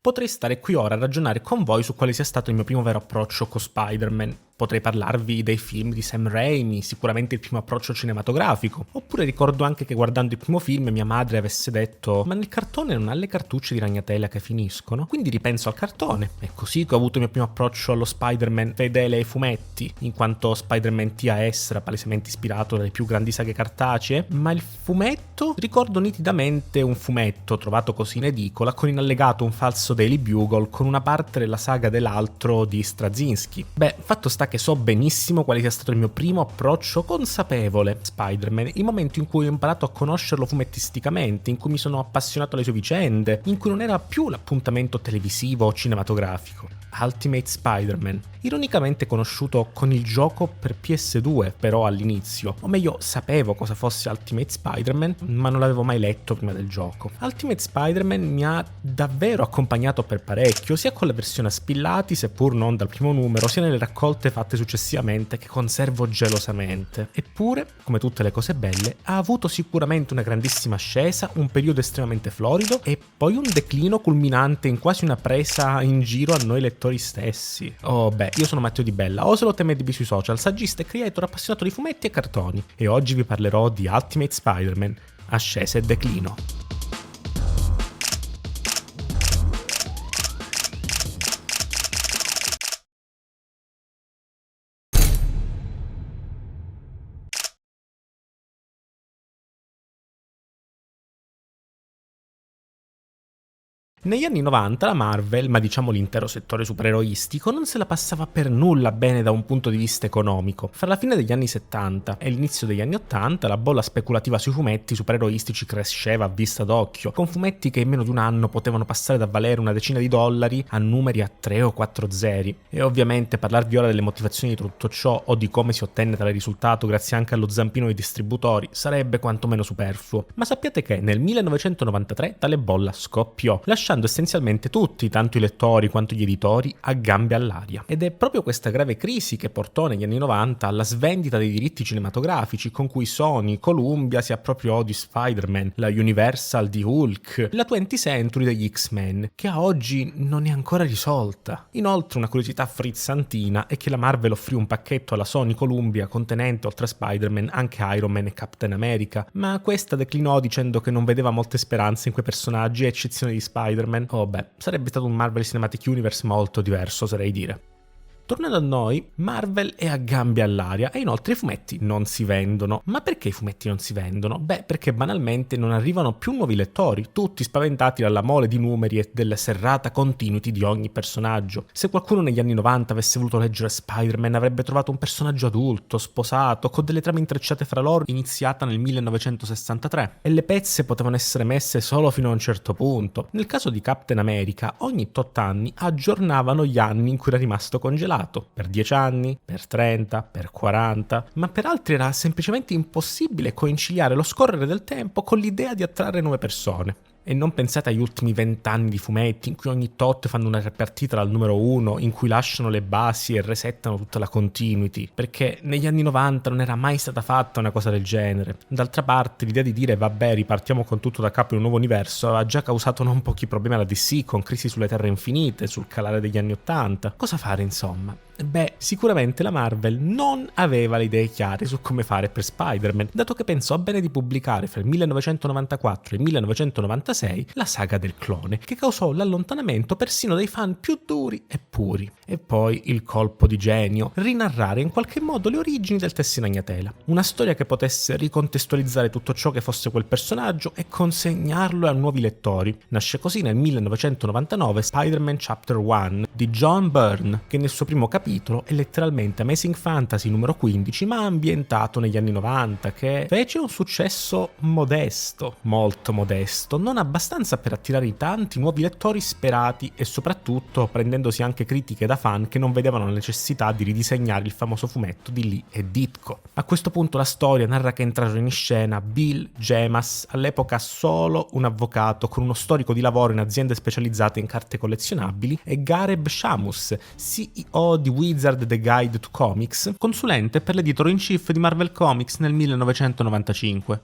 Potrei stare qui ora a ragionare con voi su quale sia stato il mio primo vero approccio con Spider-Man. Potrei parlarvi dei film di Sam Raimi, sicuramente il primo approccio cinematografico. Oppure ricordo anche che guardando il primo film mia madre avesse detto: ma nel cartone non ha le cartucce di ragnatela che finiscono? Quindi ripenso al cartone. È così che ho avuto il mio primo approccio allo Spider-Man fedele ai fumetti, in quanto Spider-Man TAS era palesemente ispirato dalle più grandi saghe cartacee. Ma il fumetto? Ricordo nitidamente un fumetto trovato così in edicola con in allegato un falso Daily Bugle con una parte della saga dell'altro di Straczynski. Beh, fatto sta che so benissimo quale sia stato il mio primo approccio consapevole a Spider-Man, il momento in cui ho imparato a conoscerlo fumettisticamente, in cui mi sono appassionato alle sue vicende, in cui non era più l'appuntamento televisivo o cinematografico. Ultimate Spider-Man, ironicamente conosciuto con il gioco per PS2 però all'inizio, o meglio sapevo cosa fosse Ultimate Spider-Man ma non l'avevo mai letto prima del gioco. Ultimate Spider-Man mi ha davvero accompagnato per parecchio, sia con la versione a spillati seppur non dal primo numero, sia nelle raccolte fatte successivamente che conservo gelosamente. Eppure, come tutte le cose belle, ha avuto sicuramente una grandissima ascesa, un periodo estremamente florido e poi un declino culminante in quasi una presa in giro a noi lettori stessi. Oh beh, io sono Matteo Di Bella, Ocelot MDB sui social, saggista e creator appassionato di fumetti e cartoni, e oggi vi parlerò di Ultimate Spider-Man, ascesa e declino. Negli anni 90 la Marvel, ma diciamo l'intero settore supereroistico, non se la passava per nulla bene da un punto di vista economico. Fra la fine degli anni 70 e l'inizio degli anni 80 la bolla speculativa sui fumetti supereroistici cresceva a vista d'occhio, con fumetti che in meno di un anno potevano passare da valere una decina di dollari a numeri a 3 o 4 zeri. E ovviamente parlarvi ora delle motivazioni di tutto ciò o di come si ottenne tale risultato grazie anche allo zampino dei distributori sarebbe quantomeno superfluo. Ma sappiate che nel 1993 tale bolla scoppiò, lasciando essenzialmente tutti, tanto i lettori quanto gli editori, a gambe all'aria. Ed è proprio questa grave crisi che portò negli anni 90 alla svendita dei diritti cinematografici, con cui Sony, Columbia si appropriò di Spider-Man, la Universal di Hulk, la 20th Century degli X-Men, che a oggi non è ancora risolta. Inoltre una curiosità frizzantina è che la Marvel offrì un pacchetto alla Sony Columbia contenente oltre a Spider-Man anche Iron Man e Captain America, ma questa declinò dicendo che non vedeva molte speranze in quei personaggi a eccezione di Spider-Man. Oh beh, sarebbe stato un Marvel Cinematic Universe molto diverso, oserei dire. Tornando a noi, Marvel è a gambe all'aria e inoltre i fumetti non si vendono. Ma perché i fumetti non si vendono? Beh, perché banalmente non arrivano più nuovi lettori, tutti spaventati dalla mole di numeri e della serrata continuity di ogni personaggio. Se qualcuno negli anni 90 avesse voluto leggere Spider-Man avrebbe trovato un personaggio adulto, sposato, con delle trame intrecciate fra loro, iniziata nel 1963. E le pezze potevano essere messe solo fino a un certo punto. Nel caso di Captain America, ogni tot anni aggiornavano gli anni in cui era rimasto congelato. Per 10 anni, per 30, per 40, ma per altri era semplicemente impossibile conciliare lo scorrere del tempo con l'idea di attrarre nuove persone. E non pensate agli ultimi 20 anni di fumetti in cui ogni tot fanno una ripartita dal numero 1, in cui lasciano le basi e resettano tutta la continuity, perché negli anni 90 non era mai stata fatta una cosa del genere. D'altra parte l'idea di dire vabbè ripartiamo con tutto da capo in un nuovo universo aveva già causato non pochi problemi alla DC, con Crisi sulle Terre Infinite, sul calare degli anni 80. Cosa fare insomma? Beh, sicuramente la Marvel non aveva le idee chiare su come fare per Spider-Man, dato che pensò bene di pubblicare fra il 1994 e il 1996 la saga del clone, che causò l'allontanamento persino dei fan più duri e puri. E poi il colpo di genio, rinarrare in qualche modo le origini del Tessino Ragnatela, una storia che potesse ricontestualizzare tutto ciò che fosse quel personaggio e consegnarlo a nuovi lettori. Nasce così nel 1999 Spider-Man Chapter 1 di John Byrne, che nel suo primo capitolo è letteralmente Amazing Fantasy numero 15, ma ambientato negli anni 90, che fece un successo modesto, molto modesto, non abbastanza per attirare i tanti nuovi lettori sperati e soprattutto prendendosi anche critiche da fan che non vedevano la necessità di ridisegnare il famoso fumetto di Lee e Ditko. A questo punto la storia narra che entrarono in scena Bill Jemas, all'epoca solo un avvocato con uno storico di lavoro in aziende specializzate in carte collezionabili, e Gareb Shamus, CEO di Wizard The Guide to Comics, consulente per l'editor in chief di Marvel Comics nel 1995.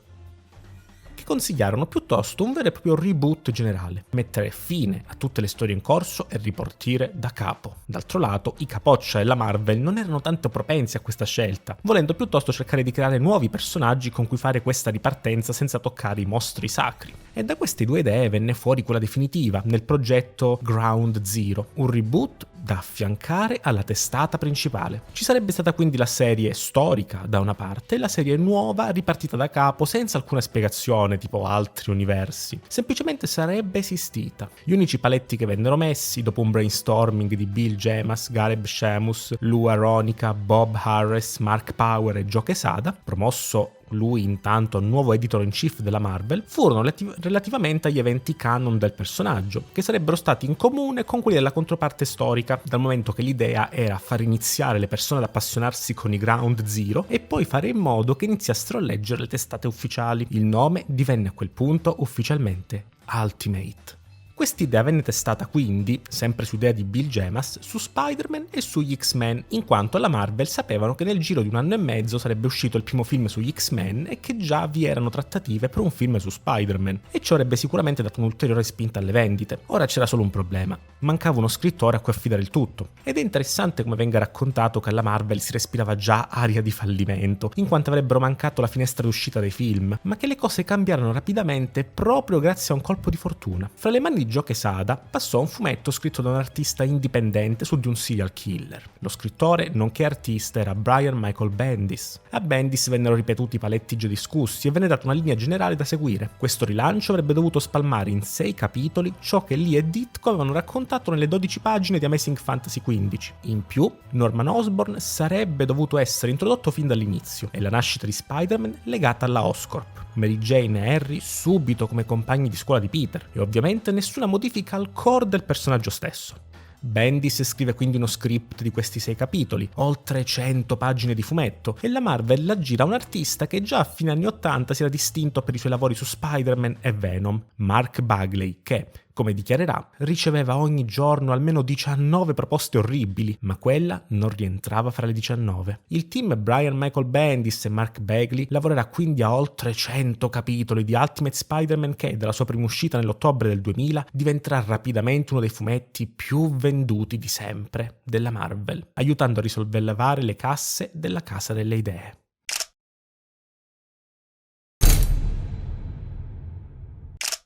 consigliarono piuttosto un vero e proprio reboot generale, mettere fine a tutte le storie in corso e ripartire da capo. D'altro lato, i capoccia e la Marvel non erano tanto propensi a questa scelta, volendo piuttosto cercare di creare nuovi personaggi con cui fare questa ripartenza senza toccare i mostri sacri. E da queste due idee venne fuori quella definitiva nel progetto Ground Zero, un reboot da affiancare alla testata principale. Ci sarebbe stata quindi la serie storica da una parte e la serie nuova ripartita da capo senza alcuna spiegazione tipo altri universi, semplicemente sarebbe esistita. Gli unici paletti che vennero messi dopo un brainstorming di Bill Jemas, Gareb Sheamus, Lou Aronica, Bob Harris, Mark Power e Joe Quesada, promosso lui intanto nuovo editor in chief della Marvel, furono relativamente agli eventi canon del personaggio, che sarebbero stati in comune con quelli della controparte storica, dal momento che l'idea era far iniziare le persone ad appassionarsi con i Ground Zero e poi fare in modo che iniziassero a leggere le testate ufficiali. Il nome divenne a quel punto ufficialmente Ultimate. Quest'idea venne testata quindi, sempre su idea di Bill Jemas, su Spider-Man e sugli X-Men, in quanto alla Marvel sapevano che nel giro di un anno e mezzo sarebbe uscito il primo film sugli X-Men e che già vi erano trattative per un film su Spider-Man, e ciò avrebbe sicuramente dato un'ulteriore spinta alle vendite. Ora c'era solo un problema: mancava uno scrittore a cui affidare il tutto, ed è interessante come venga raccontato che alla Marvel si respirava già aria di fallimento, in quanto avrebbero mancato la finestra d'uscita dei film, ma che le cose cambiarono rapidamente proprio grazie a un colpo di fortuna. Fra le mani di Joe Quesada passò un fumetto scritto da un artista indipendente su di un serial killer. Lo scrittore, nonché artista, era Brian Michael Bendis. A Bendis vennero ripetuti i paletti già discussi e venne data una linea generale da seguire. Questo rilancio avrebbe dovuto spalmare in 6 capitoli ciò che Lee e Ditko avevano raccontato nelle 12 pagine di Amazing Fantasy XV. In più, Norman Osborn sarebbe dovuto essere introdotto fin dall'inizio e la nascita di Spider-Man legata alla Oscorp. Mary Jane e Harry subito come compagni di scuola di Peter, e ovviamente nessuna modifica al core del personaggio stesso. Bendis scrive quindi uno script di questi 6 capitoli, oltre 100 pagine di fumetto, e la Marvel la gira a un artista che già a fine anni 80 si era distinto per i suoi lavori su Spider-Man e Venom, Mark Bagley, che, come dichiarerà, riceveva ogni giorno almeno 19 proposte orribili, ma quella non rientrava fra le 19. Il team Brian Michael Bendis e Mark Bagley lavorerà quindi a oltre 100 capitoli di Ultimate Spider-Man che, dalla sua prima uscita nell'ottobre del 2000, diventerà rapidamente uno dei fumetti più venduti di sempre della Marvel, aiutando a risollevare le casse della Casa delle Idee.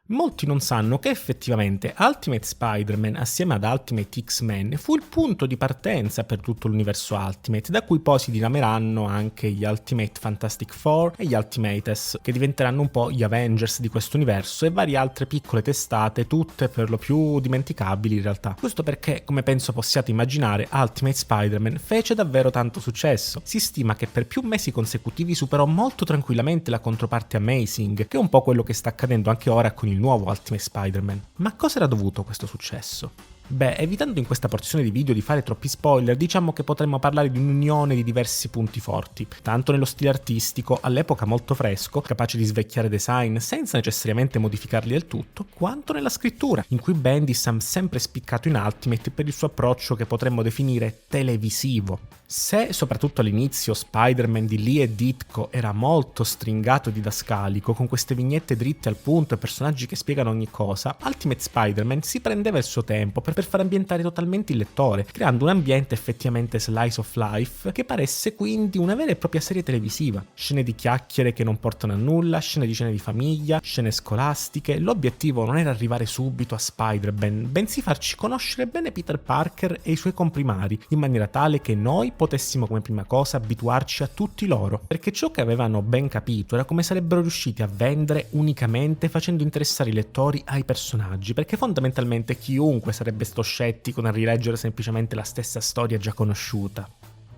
Molti non sanno che effettivamente Ultimate Spider-Man assieme ad Ultimate X-Men fu il punto di partenza per tutto l'universo Ultimate, da cui poi si dirameranno anche gli Ultimate Fantastic Four e gli Ultimates, che diventeranno un po' gli Avengers di questo universo, e varie altre piccole testate, tutte per lo più dimenticabili in realtà. Questo perché, come penso possiate immaginare, Ultimate Spider-Man fece davvero tanto successo. Si stima che per più mesi consecutivi superò molto tranquillamente la controparte Amazing, che è un po' quello che sta accadendo anche ora con il nuovo Ultimate Spider-Man. Ma a cosa era dovuto questo successo? Beh, evitando in questa porzione di video di fare troppi spoiler, diciamo che potremmo parlare di un'unione di diversi punti forti, tanto nello stile artistico, all'epoca molto fresco, capace di svecchiare design senza necessariamente modificarli del tutto, quanto nella scrittura, in cui Bendis ha sempre spiccato in Ultimate per il suo approccio che potremmo definire televisivo. Se, soprattutto all'inizio, Spider-Man di Lee e Ditko era molto stringato e didascalico, con queste vignette dritte al punto e personaggi che spiegano ogni cosa, Ultimate Spider-Man si prendeva il suo tempo per far ambientare totalmente il lettore, creando un ambiente effettivamente slice of life che paresse quindi una vera e propria serie televisiva. Scene di chiacchiere che non portano a nulla, scene di famiglia, scene scolastiche. L'obiettivo non era arrivare subito a Spider-Man, bensì farci conoscere bene Peter Parker e i suoi comprimari, in maniera tale che noi potessimo come prima cosa abituarci a tutti loro, perché ciò che avevano ben capito era come sarebbero riusciti a vendere unicamente facendo interessare i lettori ai personaggi, perché fondamentalmente chiunque sarebbe stato scettico nel rileggere semplicemente la stessa storia già conosciuta.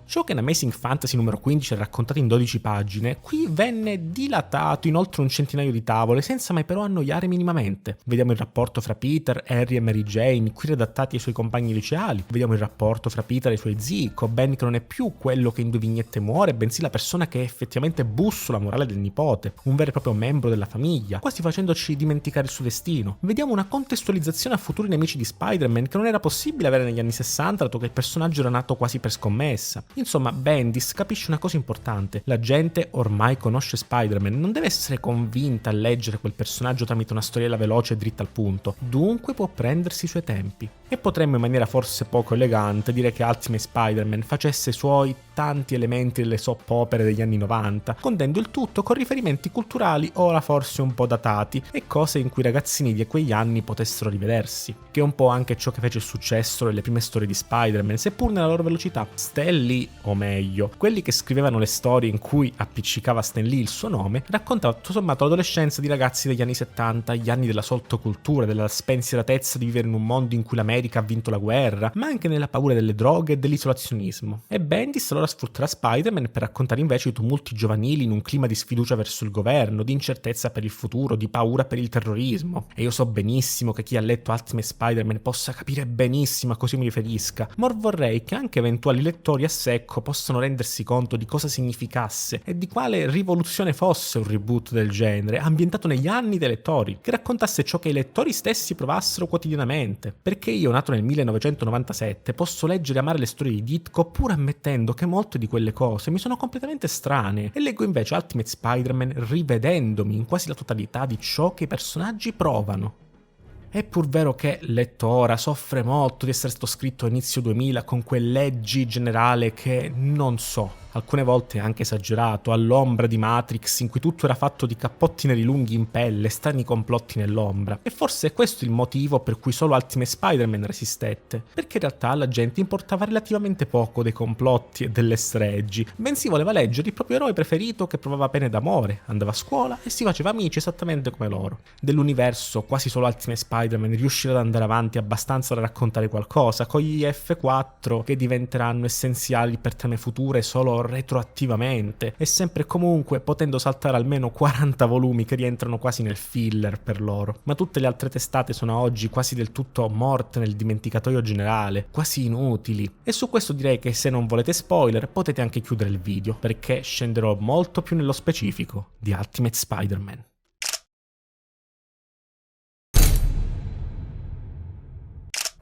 Ciò che in Amazing Fantasy numero 15 è raccontato in 12 pagine, qui venne dilatato in oltre un centinaio di tavole senza mai però annoiare minimamente. Vediamo il rapporto fra Peter, Harry e Mary Jane, qui redattati ai suoi compagni liceali. Vediamo il rapporto fra Peter e i suoi zii, con Ben che non è più quello che in 2 vignette muore, bensì la persona che è effettivamente bussola morale del nipote, un vero e proprio membro della famiglia, quasi facendoci dimenticare il suo destino. Vediamo una contestualizzazione a futuri nemici di Spider-Man che non era possibile avere negli anni 60, dato che il personaggio era nato quasi per scommessa. Insomma, Bendis capisce una cosa importante: la gente ormai conosce Spider-Man, non deve essere convinta a leggere quel personaggio tramite una storiella veloce e dritta al punto, dunque può prendersi i suoi tempi. E potremmo in maniera forse poco elegante dire che Ultimate Spider-Man facesse suoi tanti elementi delle soap opere degli anni 90, condendo il tutto con riferimenti culturali ora forse un po' datati e cose in cui i ragazzini di quegli anni potessero rivedersi, che è un po' anche ciò che fece il successo nelle prime storie di Spider-Man, seppur nella loro velocità. Stan Lee, o meglio, quelli che scrivevano le storie in cui appiccicava Stan Lee il suo nome, raccontava tutto sommato l'adolescenza di ragazzi degli anni 70, gli anni della sottocultura, della spensieratezza di vivere in un mondo in cui l'America ha vinto la guerra, ma anche nella paura delle droghe e dell'isolazionismo. E Bendis allora sfrutterà Spider-Man per raccontare invece i tumulti giovanili in un clima di sfiducia verso il governo, di incertezza per il futuro, di paura per il terrorismo. E io so benissimo che chi ha letto Ultimate Spider-Man possa capire benissimo a cosa mi riferisca, ma vorrei che anche eventuali lettori a secco possano rendersi conto di cosa significasse e di quale rivoluzione fosse un reboot del genere, ambientato negli anni dei lettori, che raccontasse ciò che i lettori stessi provassero quotidianamente. Perché io, nato nel 1997, posso leggere e amare le storie di Ditko pur ammettendo che molte di quelle cose mi sono completamente strane, e leggo invece Ultimate Spider-Man rivedendomi in quasi la totalità di ciò che i personaggi provano. È pur vero che, letto ora, soffre molto di essere stato scritto a inizio 2000 con quell'edgy generale che non so, alcune volte anche esagerato, all'ombra di Matrix in cui tutto era fatto di cappotti neri lunghi in pelle, strani complotti nell'ombra. E forse è questo il motivo per cui solo Ultimate Spider-Man resistette, perché in realtà alla gente importava relativamente poco dei complotti e dell'essere edgy, bensì voleva leggere il proprio eroe preferito che provava pene d'amore, andava a scuola e si faceva amici esattamente come loro. Dell'universo quasi solo Ultimate Spider-Man riuscirà ad andare avanti abbastanza da raccontare qualcosa, con gli F4 che diventeranno essenziali per trame future solo retroattivamente, e sempre e comunque potendo saltare almeno 40 volumi che rientrano quasi nel filler per loro. Ma tutte le altre testate sono oggi quasi del tutto morte nel dimenticatoio generale, quasi inutili, e su questo direi che se non volete spoiler potete anche chiudere il video, perché scenderò molto più nello specifico di Ultimate Spider-Man.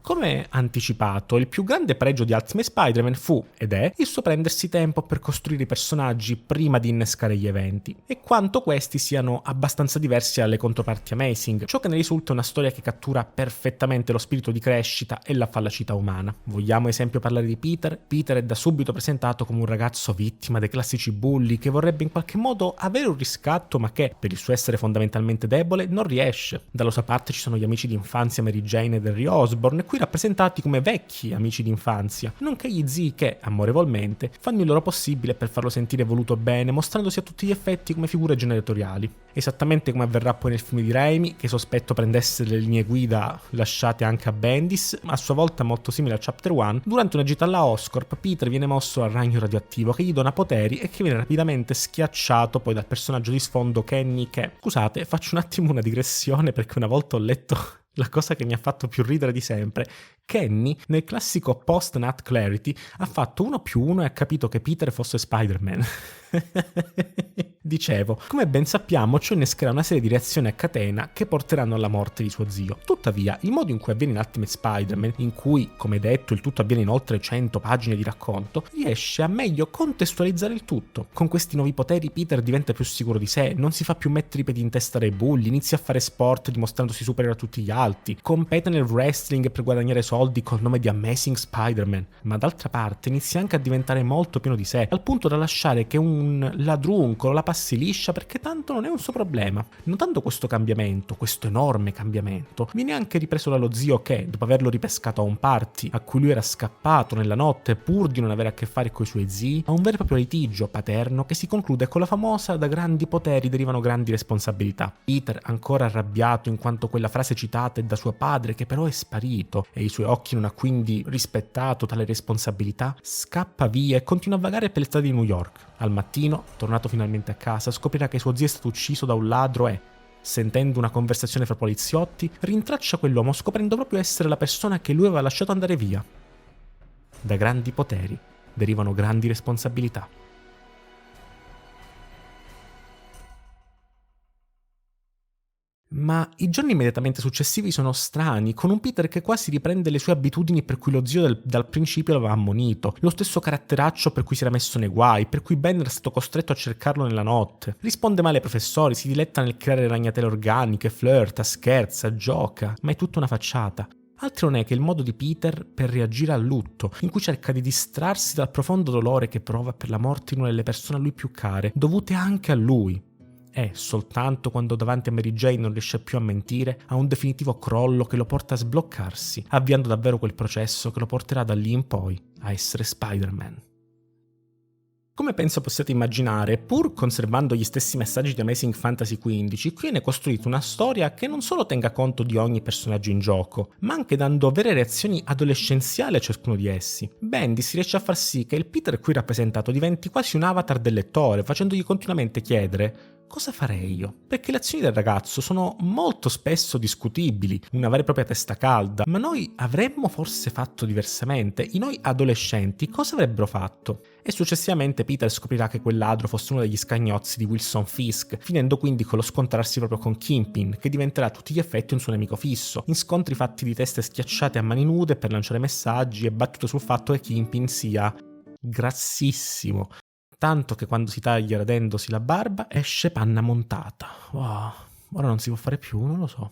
Come anticipato, il più grande pregio di Ultimate Spider-Man fu, ed è, il suo prendersi tempo per costruire i personaggi prima di innescare gli eventi, e quanto questi siano abbastanza diversi dalle controparti Amazing. Ciò che ne risulta è una storia che cattura perfettamente lo spirito di crescita e la fallacità umana. Vogliamo esempio parlare di Peter? Peter è da subito presentato come un ragazzo vittima dei classici bulli che vorrebbe in qualche modo avere un riscatto, ma che, per il suo essere fondamentalmente debole, non riesce. Dalla sua parte ci sono gli amici di infanzia Mary Jane ed Harry Osborn, qui rappresentati come vecchi amici d'infanzia, nonché gli zii che, amorevolmente, fanno il loro possibile per farlo sentire voluto bene, mostrandosi a tutti gli effetti come figure genitoriali. Esattamente come avverrà poi nel film di Raimi, che sospetto prendesse le linee guida lasciate anche a Bendis, a sua volta molto simile a Chapter 1, durante una gita alla Oscorp Peter viene mosso dal ragno radioattivo che gli dona poteri e che viene rapidamente schiacciato poi dal personaggio di sfondo Kenny che... Scusate, faccio un attimo una digressione perché una volta ho letto la cosa che mi ha fatto più ridere di sempre. Kenny, nel classico post-Nut Clarity, ha fatto 1+1 e ha capito che Peter fosse Spider-Man. Dicevo, come ben sappiamo, ciò innescherà una serie di reazioni a catena che porteranno alla morte di suo zio. Tuttavia, il modo in cui avviene in Ultimate Spider-Man, in cui, come detto, il tutto avviene in oltre 100 pagine di racconto, riesce a meglio contestualizzare il tutto. Con questi nuovi poteri Peter diventa più sicuro di sé, non si fa più mettere i piedi in testa dai bulli, inizia a fare sport dimostrandosi superiore a tutti gli altri, compete nel wrestling per guadagnare soldi col nome di Amazing Spider-Man, ma d'altra parte inizia anche a diventare molto pieno di sé, al punto da lasciare che un ladruncolo la passi liscia perché tanto non è un suo problema. Notando questo cambiamento, questo enorme cambiamento, viene anche ripreso dallo zio che, dopo averlo ripescato a un party a cui lui era scappato nella notte pur di non avere a che fare coi suoi zii, a un vero e proprio litigio paterno che si conclude con la famosa "da grandi poteri derivano grandi responsabilità". Peter, ancora arrabbiato in quanto quella frase citata è da suo padre che però è sparito e i suoi occhi non ha quindi rispettato tale responsabilità, scappa via e continua a vagare per le strade di New York. Al mattino, tornato finalmente a casa, scoprirà che suo zio è stato ucciso da un ladro e, sentendo una conversazione fra poliziotti, rintraccia quell'uomo scoprendo proprio essere la persona che lui aveva lasciato andare via. Da grandi poteri derivano grandi responsabilità. Ma i giorni immediatamente successivi sono strani, con un Peter che quasi riprende le sue abitudini per cui lo zio dal principio l'aveva ammonito, lo stesso caratteraccio per cui si era messo nei guai, per cui Ben era stato costretto a cercarlo nella notte. Risponde male ai professori, si diletta nel creare ragnatele organiche, flirta, scherza, gioca, ma è tutta una facciata. Altro non è che il modo di Peter per reagire al lutto, in cui cerca di distrarsi dal profondo dolore che prova per la morte di una delle persone a lui più care, dovute anche a lui. E soltanto quando davanti a Mary Jane non riesce più a mentire, ha un definitivo crollo che lo porta a sbloccarsi, avviando davvero quel processo che lo porterà da lì in poi a essere Spider-Man. Come penso possiate immaginare, pur conservando gli stessi messaggi di Amazing Fantasy XV, qui viene costruita una storia che non solo tenga conto di ogni personaggio in gioco, ma anche dando vere reazioni adolescenziali a ciascuno di essi. Bendis riesce a far sì che il Peter qui rappresentato diventi quasi un avatar del lettore, facendogli continuamente chiedere: cosa farei io? Perché le azioni del ragazzo sono molto spesso discutibili, una vera e propria testa calda, ma noi avremmo forse fatto diversamente? I noi adolescenti cosa avrebbero fatto? E successivamente Peter scoprirà che quel ladro fosse uno degli scagnozzi di Wilson Fisk, finendo quindi con lo scontrarsi proprio con Kingpin, che diventerà a tutti gli effetti un suo nemico fisso, in scontri fatti di teste schiacciate a mani nude per lanciare messaggi e battute sul fatto che Kingpin sia grassissimo. Tanto che quando si taglia radendosi la barba esce panna montata. Wow, ora non si può fare più, non lo so.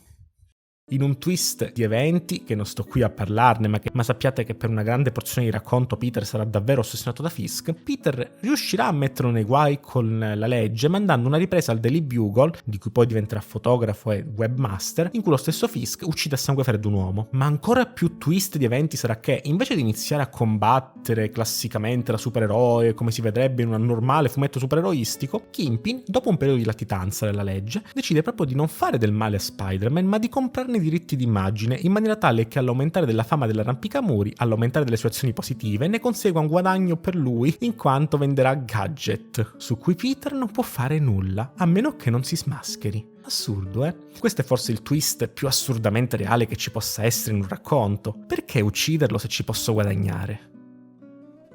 In un twist di eventi, che non sto qui a parlarne, ma sappiate che per una grande porzione di racconto Peter sarà davvero ossessionato da Fisk, Peter riuscirà a metterlo nei guai con la legge mandando una ripresa al Daily Bugle, di cui poi diventerà fotografo e webmaster, in cui lo stesso Fisk uccide a sangue freddo un uomo. Ma ancora più twist di eventi sarà che, invece di iniziare a combattere classicamente da supereroe, come si vedrebbe in un normale fumetto supereroistico, Kingpin, dopo un periodo di latitanza della legge, decide proprio di non fare del male a Spider-Man, ma di comprarne diritti d'immagine in maniera tale che all'aumentare della fama dell'arrampicamuri, all'aumentare delle sue azioni positive, ne consegua un guadagno per lui in quanto venderà gadget su cui Peter non può fare nulla a meno che non si smascheri. Assurdo, eh? Questo è forse il twist più assurdamente reale che ci possa essere in un racconto. Perché ucciderlo se ci posso guadagnare?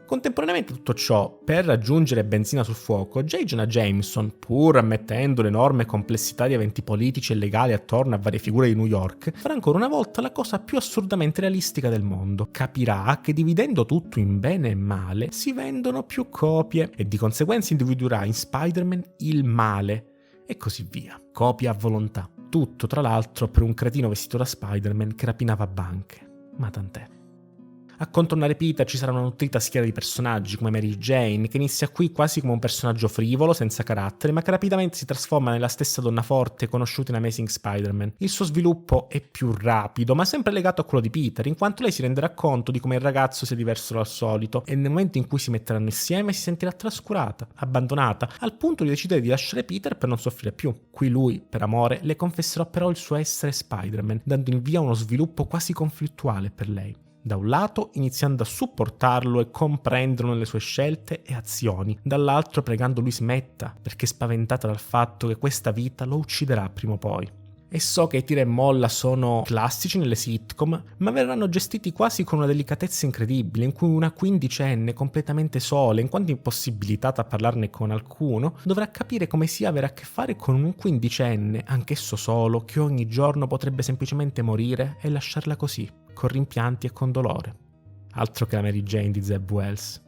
Contemporaneamente a tutto ciò, per aggiungere benzina sul fuoco, J. Jonah Jameson, pur ammettendo l'enorme complessità di eventi politici e legali attorno a varie figure di New York, farà ancora una volta la cosa più assurdamente realistica del mondo. Capirà che dividendo tutto in bene e male si vendono più copie e di conseguenza individuerà in Spider-Man il male e così via. Copia a volontà. Tutto, tra l'altro, per un cretino vestito da Spider-Man che rapinava banche. Ma tant'è. A contornare Peter ci sarà una nutrita schiera di personaggi come Mary Jane, che inizia qui quasi come un personaggio frivolo, senza carattere, ma che rapidamente si trasforma nella stessa donna forte conosciuta in Amazing Spider-Man. Il suo sviluppo è più rapido, ma sempre legato a quello di Peter, in quanto lei si renderà conto di come il ragazzo sia diverso dal solito e nel momento in cui si metteranno insieme si sentirà trascurata, abbandonata, al punto di decidere di lasciare Peter per non soffrire più. Qui lui, per amore, le confesserà però il suo essere Spider-Man, dando in via uno sviluppo quasi conflittuale per lei. Da un lato iniziando a supportarlo e comprenderlo nelle sue scelte e azioni, dall'altro pregando lui smetta, perché spaventata dal fatto che questa vita lo ucciderà prima o poi. E so che i tira e molla sono classici nelle sitcom, ma verranno gestiti quasi con una delicatezza incredibile, in cui una quindicenne completamente sola, in quanto impossibilitata a parlarne con alcuno, dovrà capire come sia avere a che fare con un quindicenne, anch'esso solo, che ogni giorno potrebbe semplicemente morire e lasciarla così, con rimpianti e con dolore. Altro che la Mary Jane di Zeb Wells.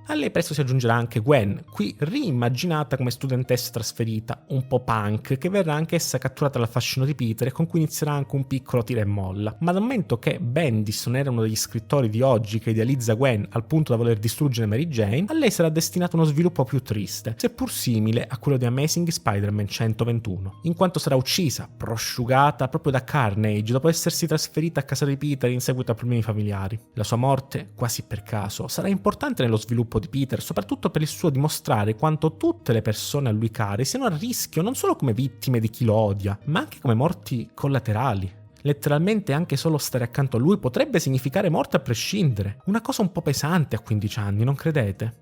A lei presto si aggiungerà anche Gwen, qui riimmaginata come studentessa trasferita, un po' punk, che verrà anch'essa catturata dal fascino di Peter e con cui inizierà anche un piccolo tira e molla. Ma dal momento che Bendis non era uno degli scrittori di oggi che idealizza Gwen al punto da voler distruggere Mary Jane, a lei sarà destinato uno sviluppo più triste, seppur simile a quello di Amazing Spider-Man 121, in quanto sarà uccisa, prosciugata proprio da Carnage dopo essersi trasferita a casa di Peter in seguito a problemi familiari. La sua morte, quasi per caso, sarà importante nello sviluppo di Peter, soprattutto per il suo dimostrare quanto tutte le persone a lui care siano a rischio non solo come vittime di chi lo odia, ma anche come morti collaterali. Letteralmente anche solo stare accanto a lui potrebbe significare morte a prescindere, una cosa un po' pesante a 15 anni, non credete?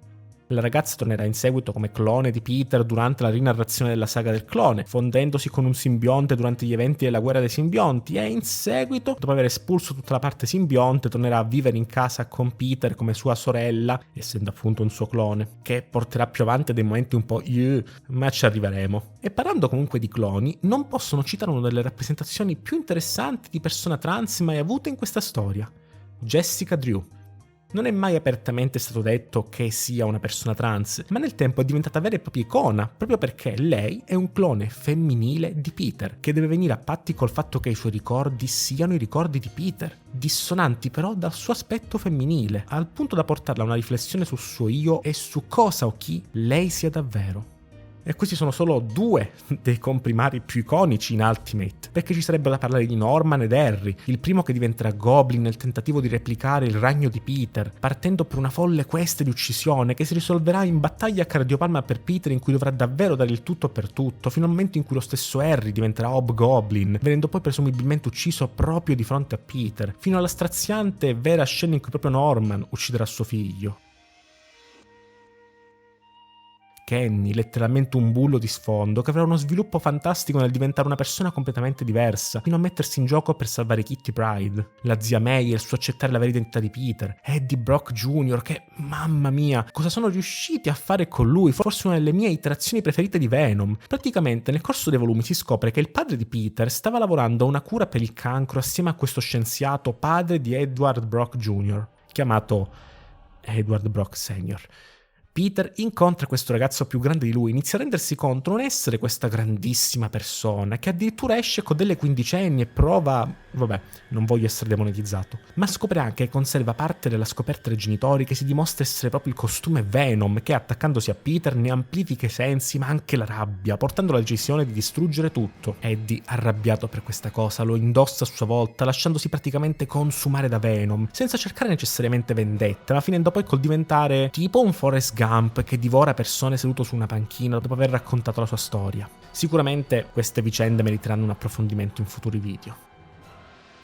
La ragazza tornerà in seguito come clone di Peter durante la rinarrazione della saga del clone, fondendosi con un simbionte durante gli eventi della guerra dei simbionti, e in seguito, dopo aver espulso tutta la parte simbionte, tornerà a vivere in casa con Peter come sua sorella, essendo appunto un suo clone, che porterà più avanti dei momenti un po' ma ci arriveremo. E parlando comunque di cloni, non possono citare una delle rappresentazioni più interessanti di persona trans mai avute in questa storia: Jessica Drew. Non è mai apertamente stato detto che sia una persona trans, ma nel tempo è diventata vera e propria icona, proprio perché lei è un clone femminile di Peter, che deve venire a patti col fatto che i suoi ricordi siano i ricordi di Peter, dissonanti però dal suo aspetto femminile, al punto da portarla a una riflessione sul suo io e su cosa o chi lei sia davvero. E questi sono solo due dei comprimari più iconici in Ultimate, perché ci sarebbe da parlare di Norman ed Harry, il primo che diventerà Goblin nel tentativo di replicare il ragno di Peter, partendo per una folle quest di uccisione che si risolverà in battaglia cardiopalma per Peter, in cui dovrà davvero dare il tutto per tutto, fino al momento in cui lo stesso Harry diventerà Hobgoblin, venendo poi presumibilmente ucciso proprio di fronte a Peter, fino alla straziante e vera scena in cui proprio Norman ucciderà suo figlio. Kenny, letteralmente un bullo di sfondo, che avrà uno sviluppo fantastico nel diventare una persona completamente diversa, fino a mettersi in gioco per salvare Kitty Pryde, la zia May e il suo accettare la vera identità di Peter, Eddie Brock Jr., che, mamma mia, cosa sono riusciti a fare con lui, forse una delle mie iterazioni preferite di Venom. Praticamente nel corso dei volumi si scopre che il padre di Peter stava lavorando a una cura per il cancro assieme a questo scienziato padre di Edward Brock Jr., chiamato Edward Brock Sr. Peter incontra questo ragazzo più grande di lui, inizia a rendersi conto non essere questa grandissima persona, che addirittura esce con delle quindicenni e prova... vabbè, non voglio essere demonetizzato. Ma scopre anche che conserva parte della scoperta dei genitori, che si dimostra essere proprio il costume Venom, che attaccandosi a Peter ne amplifica i sensi ma anche la rabbia, portando la decisione di distruggere tutto. Eddie, arrabbiato per questa cosa, lo indossa a sua volta, lasciandosi praticamente consumare da Venom, senza cercare necessariamente vendetta, ma finendo poi col diventare tipo un Forrest Gump che divora persone seduto su una panchina dopo aver raccontato la sua storia. Sicuramente queste vicende meriteranno un approfondimento in futuri video.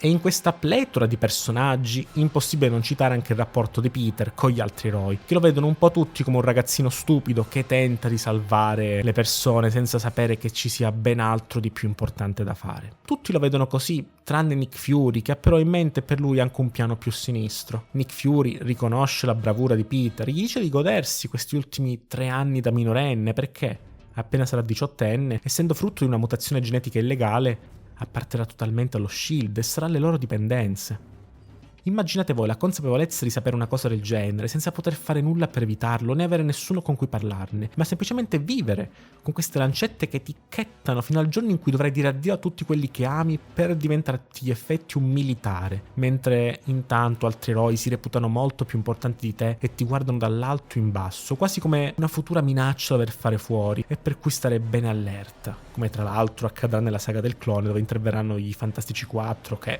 E in questa pletora di personaggi, impossibile non citare anche il rapporto di Peter con gli altri eroi, che lo vedono un po' tutti come un ragazzino stupido che tenta di salvare le persone senza sapere che ci sia ben altro di più importante da fare. Tutti lo vedono così, tranne Nick Fury, che ha però in mente per lui anche un piano più sinistro. Nick Fury riconosce la bravura di Peter, gli dice di godersi questi ultimi 3 anni da minorenne, perché appena sarà 18enne, essendo frutto di una mutazione genetica illegale, apparterà totalmente allo SHIELD e sarà alle loro dipendenze. Immaginate voi la consapevolezza di sapere una cosa del genere senza poter fare nulla per evitarlo, né avere nessuno con cui parlarne, ma semplicemente vivere con queste lancette che ticchettano fino al giorno in cui dovrai dire addio a tutti quelli che ami per diventare a tutti gli effetti un militare, mentre intanto altri eroi si reputano molto più importanti di te e ti guardano dall'alto in basso, quasi come una futura minaccia da dover fare fuori e per cui stare bene allerta, come tra l'altro accadrà nella saga del clone, dove interverranno i Fantastici 4 che,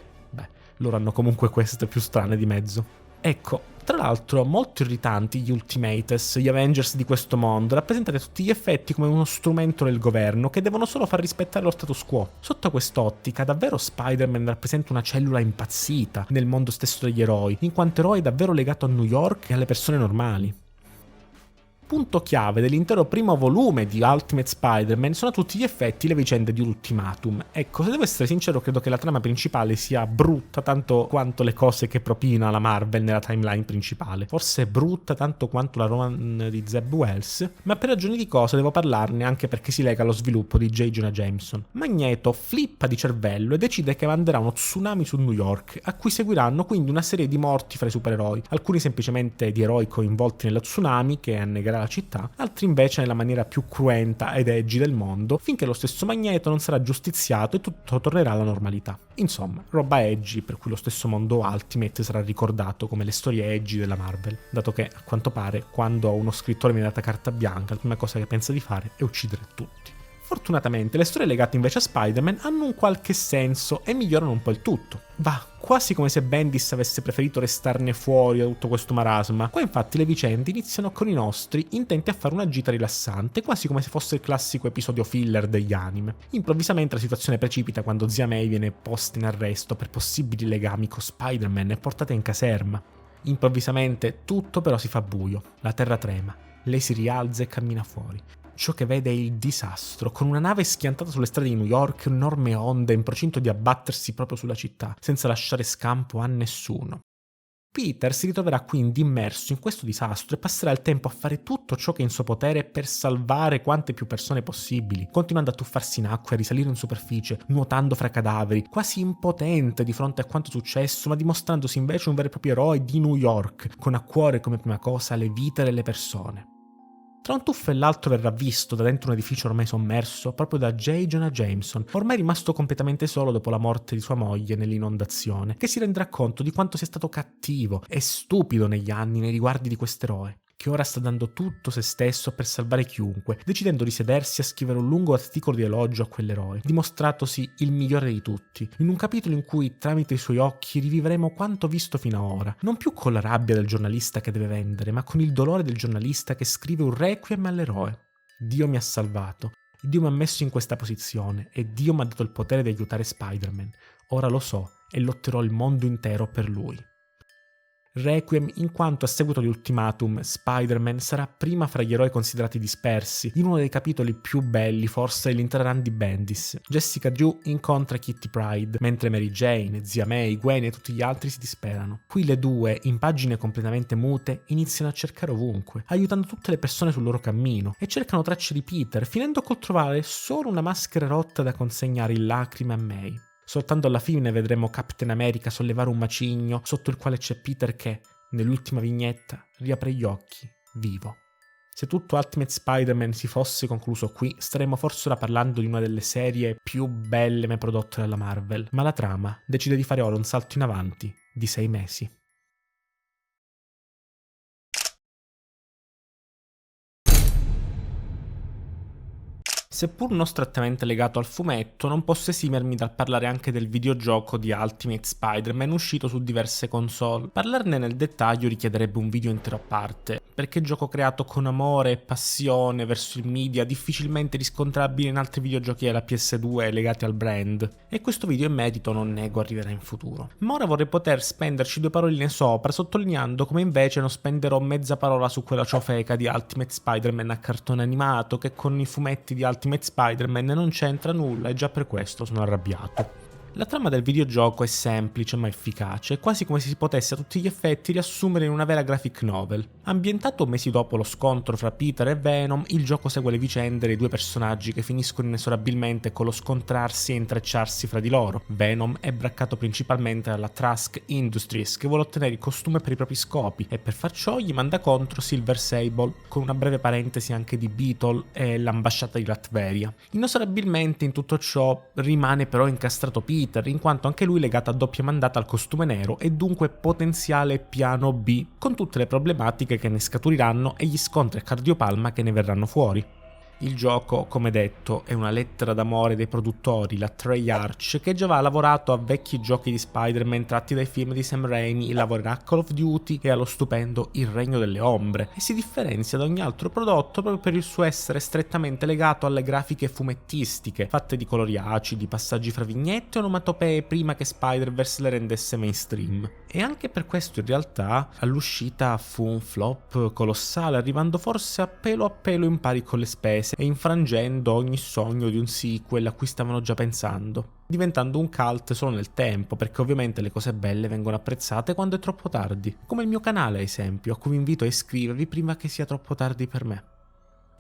loro hanno comunque queste più strane di mezzo. Ecco, tra l'altro molto irritanti gli Ultimates, gli Avengers di questo mondo, rappresentati a tutti gli effetti come uno strumento del governo che devono solo far rispettare lo status quo. Sotto quest'ottica davvero Spider-Man rappresenta una cellula impazzita nel mondo stesso degli eroi, in quanto eroe davvero legato a New York e alle persone normali. Punto chiave dell'intero primo volume di Ultimate Spider-Man sono a tutti gli effetti le vicende di Ultimatum. Ecco, se devo essere sincero, credo che la trama principale sia brutta tanto quanto le cose che propina la Marvel nella timeline principale. Forse è brutta tanto quanto la run di Zeb Wells, ma per ragioni di cosa devo parlarne anche perché si lega allo sviluppo di J. Jonah Jameson. Magneto flippa di cervello e decide che manderà uno tsunami su New York, a cui seguiranno quindi una serie di morti fra i supereroi, alcuni semplicemente di eroi coinvolti nello tsunami che annegherà la città, altri invece nella maniera più cruenta ed edgy del mondo, finché lo stesso Magneto non sarà giustiziato e tutto tornerà alla normalità. Insomma, roba edgy per cui lo stesso mondo Ultimate sarà ricordato come le storie edgy della Marvel, dato che, a quanto pare, quando a uno scrittore viene data carta bianca, la prima cosa che pensa di fare è uccidere tutti. Fortunatamente le storie legate invece a Spider-Man hanno un qualche senso e migliorano un po' il tutto. Va quasi come se Bendis avesse preferito restarne fuori da tutto questo marasma. Qua infatti le vicende iniziano con i nostri intenti a fare una gita rilassante, quasi come se fosse il classico episodio filler degli anime. Improvvisamente la situazione precipita quando zia May viene posta in arresto per possibili legami con Spider-Man e portata in caserma. Improvvisamente tutto però si fa buio, la terra trema. Lei si rialza e cammina fuori. Ciò che vede è il disastro, con una nave schiantata sulle strade di New York e un'enorme onda in procinto di abbattersi proprio sulla città, senza lasciare scampo a nessuno. Peter si ritroverà quindi immerso in questo disastro e passerà il tempo a fare tutto ciò che è in suo potere per salvare quante più persone possibili, continuando a tuffarsi in acqua e a risalire in superficie, nuotando fra cadaveri, quasi impotente di fronte a quanto successo, ma dimostrandosi invece un vero e proprio eroe di New York, con a cuore come prima cosa le vite delle persone. Tra un tuffo e l'altro verrà visto da dentro un edificio ormai sommerso proprio da J. Jonah Jameson, ormai rimasto completamente solo dopo la morte di sua moglie nell'inondazione, che si renderà conto di quanto sia stato cattivo e stupido negli anni nei riguardi di quest'eroe, che ora sta dando tutto se stesso per salvare chiunque, decidendo di sedersi a scrivere un lungo articolo di elogio a quell'eroe, dimostratosi il migliore di tutti, in un capitolo in cui tramite i suoi occhi rivivremo quanto visto fino ad ora, non più con la rabbia del giornalista che deve vendere, ma con il dolore del giornalista che scrive un requiem all'eroe. Dio mi ha salvato, Dio mi ha messo in questa posizione e Dio mi ha dato il potere di aiutare Spider-Man. Ora lo so e lotterò il mondo intero per lui. Requiem in quanto a seguito di Ultimatum Spider-Man sarà prima fra gli eroi considerati dispersi, in uno dei capitoli più belli forse dell'intera run di Bendis. Jessica Drew incontra Kitty Pryde, mentre Mary Jane, Zia May, Gwen e tutti gli altri si disperano. Qui le due, in pagine completamente mute, iniziano a cercare ovunque, aiutando tutte le persone sul loro cammino, e cercano tracce di Peter, finendo col trovare solo una maschera rotta da consegnare in lacrime a May. Soltanto alla fine vedremo Captain America sollevare un macigno sotto il quale c'è Peter che, nell'ultima vignetta, riapre gli occhi, vivo. Se tutto Ultimate Spider-Man si fosse concluso qui, staremmo forse ora parlando di una delle serie più belle mai prodotte dalla Marvel, ma la trama decide di fare ora un salto in avanti di 6 mesi. Seppur non strettamente legato al fumetto, non posso esimermi dal parlare anche del videogioco di Ultimate Spider-Man uscito su diverse console. Parlarne nel dettaglio richiederebbe un video intero a parte, perché gioco creato con amore e passione verso il media, difficilmente riscontrabile in altri videogiochi della PS2 legati al brand, e questo video in merito non nego arriverà in futuro. Ma ora vorrei poter spenderci 2 paroline sopra, sottolineando come invece non spenderò mezza parola su quella ciofeca di Ultimate Spider-Man a cartone animato, che con i fumetti di Ultimate Spider-Man non c'entra nulla e già per questo sono arrabbiato. La trama del videogioco è semplice ma efficace, quasi come se si potesse a tutti gli effetti riassumere in una vera graphic novel. Ambientato mesi dopo lo scontro fra Peter e Venom, il gioco segue le vicende dei 2 personaggi che finiscono inesorabilmente con lo scontrarsi e intrecciarsi fra di loro. Venom è braccato principalmente dalla Trask Industries, che vuole ottenere il costume per i propri scopi, e per far ciò gli manda contro Silver Sable, con una breve parentesi anche di Beetle e l'ambasciata di Latveria. Inesorabilmente in tutto ciò rimane però incastrato Peter, in quanto anche lui legato a doppia mandata al costume nero e dunque potenziale piano B, con tutte le problematiche che ne scaturiranno e gli scontri a cardiopalma che ne verranno fuori. Il gioco, come detto, è una lettera d'amore dei produttori, la Treyarch, che già aveva lavorato a vecchi giochi di Spider-Man tratti dai film di Sam Raimi, lavorerà a Call of Duty e allo stupendo Il Regno delle Ombre, e si differenzia da ogni altro prodotto proprio per il suo essere strettamente legato alle grafiche fumettistiche, fatte di colori acidi, passaggi fra vignette e onomatopee prima che Spider-Verse le rendesse mainstream. E anche per questo in realtà all'uscita fu un flop colossale, arrivando forse a pelo in pari con le spese e infrangendo ogni sogno di un sequel a cui stavano già pensando, diventando un cult solo nel tempo, perché ovviamente le cose belle vengono apprezzate quando è troppo tardi, come il mio canale ad esempio, a cui vi invito a iscrivervi prima che sia troppo tardi per me.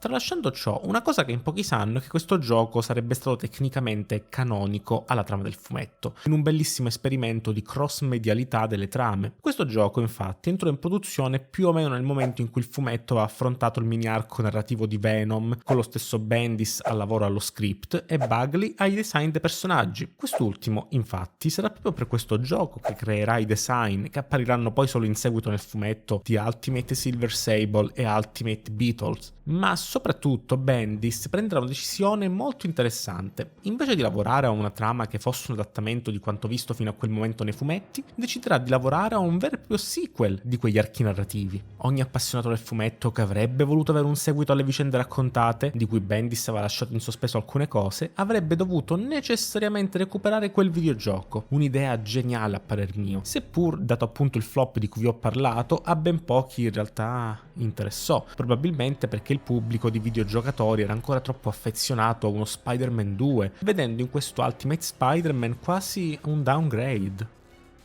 Tralasciando ciò, una cosa che in pochi sanno è che questo gioco sarebbe stato tecnicamente canonico alla trama del fumetto, in un bellissimo esperimento di cross-medialità delle trame. Questo gioco, infatti, entrò in produzione più o meno nel momento in cui il fumetto aveva affrontato il mini-arco narrativo di Venom, con lo stesso Bendis al lavoro allo script e Bagley ai design dei personaggi. Quest'ultimo, infatti, sarà proprio per questo gioco che creerà i design che appariranno poi solo in seguito nel fumetto di Ultimate Silver Sable e Ultimate Beetles, ma soprattutto Bendis prenderà una decisione molto interessante. Invece di lavorare a una trama che fosse un adattamento di quanto visto fino a quel momento nei fumetti, deciderà di lavorare a un vero e proprio sequel di quegli archi narrativi. Ogni appassionato del fumetto che avrebbe voluto avere un seguito alle vicende raccontate, di cui Bendis aveva lasciato in sospeso alcune cose, avrebbe dovuto necessariamente recuperare quel videogioco. Un'idea geniale a parer mio, seppur, dato appunto il flop di cui vi ho parlato, a ben pochi in realtà interessò, probabilmente perché il pubblico di videogiocatori era ancora troppo affezionato a uno Spider-Man 2, vedendo in questo Ultimate Spider-Man quasi un downgrade.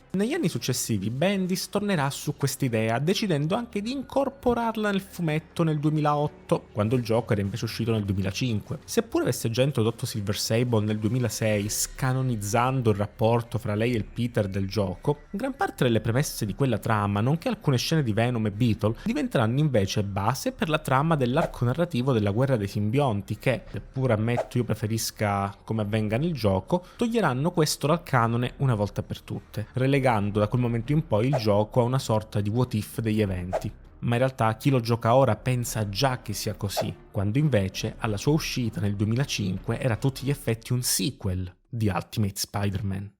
Negli anni successivi Bendis tornerà su quest'idea, decidendo anche di incorporarla nel fumetto nel 2008, quando il gioco era invece uscito nel 2005. Seppure avesse già introdotto Silver Sable nel 2006, scanonizzando il rapporto fra lei e il Peter del gioco, gran parte delle premesse di quella trama, nonché alcune scene di Venom e Beetle, diventeranno invece base per la trama dell'arco narrativo della guerra dei simbionti che, seppur ammetto io preferisca come avvenga nel gioco, toglieranno questo dal canone una volta per tutte, relegando da quel momento in poi il gioco a una sorta di what if degli eventi. Ma in realtà chi lo gioca ora pensa già che sia così, quando invece alla sua uscita nel 2005 era a tutti gli effetti un sequel di Ultimate Spider-Man.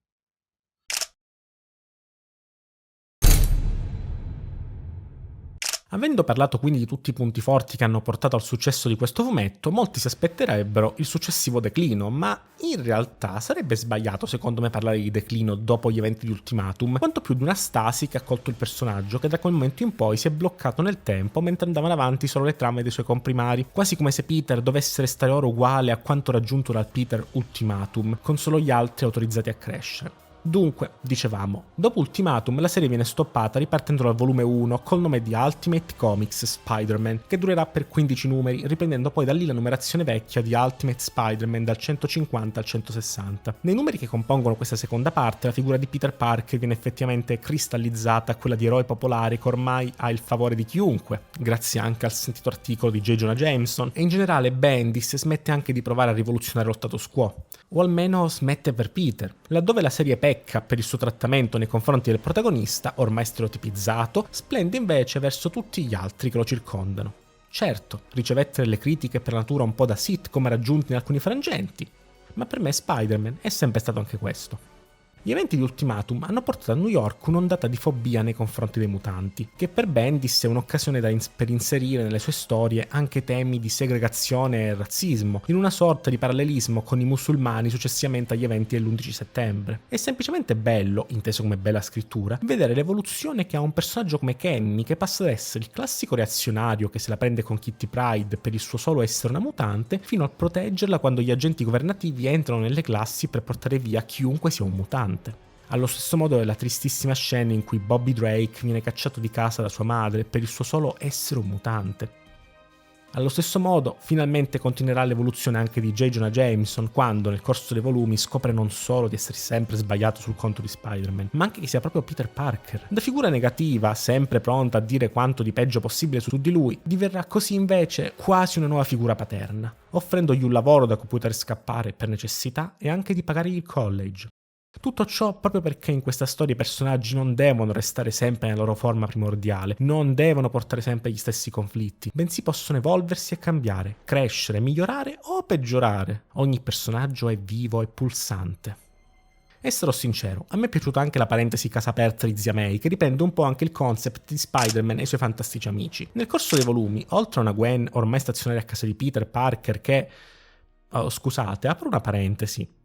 Avendo parlato quindi di tutti i punti forti che hanno portato al successo di questo fumetto, molti si aspetterebbero il successivo declino, ma in realtà sarebbe sbagliato secondo me parlare di declino dopo gli eventi di Ultimatum, quanto più di una stasi che ha colto il personaggio che da quel momento in poi si è bloccato nel tempo mentre andavano avanti solo le trame dei suoi comprimari, quasi come se Peter dovesse restare ora uguale a quanto raggiunto dal Peter Ultimatum, con solo gli altri autorizzati a crescere. Dunque, dicevamo, dopo Ultimatum la serie viene stoppata ripartendo dal volume 1 col nome di Ultimate Comics Spider-Man, che durerà per 15 numeri, riprendendo poi da lì la numerazione vecchia di Ultimate Spider-Man dal 150 al 160. Nei numeri che compongono questa seconda parte, la figura di Peter Parker viene effettivamente cristallizzata a quella di eroe popolare che ormai ha il favore di chiunque, grazie anche al sentito articolo di J. Jonah Jameson, e in generale Bendis smette anche di provare a rivoluzionare lo status quo, o almeno smette per Peter, laddove la serie pecca per il suo trattamento nei confronti del protagonista, ormai stereotipizzato, splende invece verso tutti gli altri che lo circondano. Certo, ricevette delle critiche per natura un po' da sitcom raggiunti in alcuni frangenti, ma per me Spider-Man è sempre stato anche questo. Gli eventi di Ultimatum hanno portato a New York un'ondata di fobia nei confronti dei mutanti, che per Bendis è un'occasione per inserire nelle sue storie anche temi di segregazione e razzismo, in una sorta di parallelismo con i musulmani successivamente agli eventi dell'11 settembre. È semplicemente bello, inteso come bella scrittura, vedere l'evoluzione che ha un personaggio come Kenny, che passa ad essere il classico reazionario che se la prende con Kitty Pryde per il suo solo essere una mutante, fino a proteggerla quando gli agenti governativi entrano nelle classi per portare via chiunque sia un mutante. Allo stesso modo è la tristissima scena in cui Bobby Drake viene cacciato di casa da sua madre per il suo solo essere un mutante. Allo stesso modo, finalmente continuerà l'evoluzione anche di J. Jonah Jameson quando, nel corso dei volumi, scopre non solo di essere sempre sbagliato sul conto di Spider-Man, ma anche che sia proprio Peter Parker. Da figura negativa, sempre pronta a dire quanto di peggio possibile su di lui, diverrà così invece quasi una nuova figura paterna, offrendogli un lavoro da cui poter scappare per necessità e anche di pagargli il college. Tutto ciò proprio perché in questa storia i personaggi non devono restare sempre nella loro forma primordiale, non devono portare sempre gli stessi conflitti, bensì possono evolversi e cambiare, crescere, migliorare o peggiorare. Ogni personaggio è vivo e pulsante. E sarò sincero, a me è piaciuta anche la parentesi casa aperta di Zia May, che riprende un po' anche il concept di Spider-Man e i suoi fantastici amici. Nel corso dei volumi, oltre a una Gwen ormai stazionaria a casa di Peter Parker che... Oh, scusate, apro una parentesi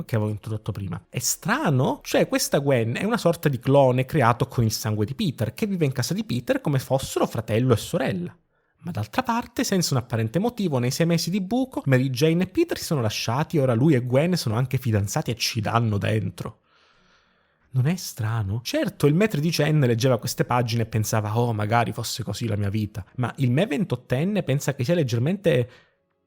che avevo introdotto prima. È strano? Cioè, questa Gwen è una sorta di clone creato con il sangue di Peter, che vive in casa di Peter come fossero fratello e sorella. Ma d'altra parte, senza un apparente motivo, nei 6 mesi di buco, Mary Jane e Peter si sono lasciati e ora lui e Gwen sono anche fidanzati e ci danno dentro. Non è strano? Certo, il me tredicenne leggeva queste pagine e pensava «Oh, magari fosse così la mia vita», ma il me 28enne pensa che sia leggermente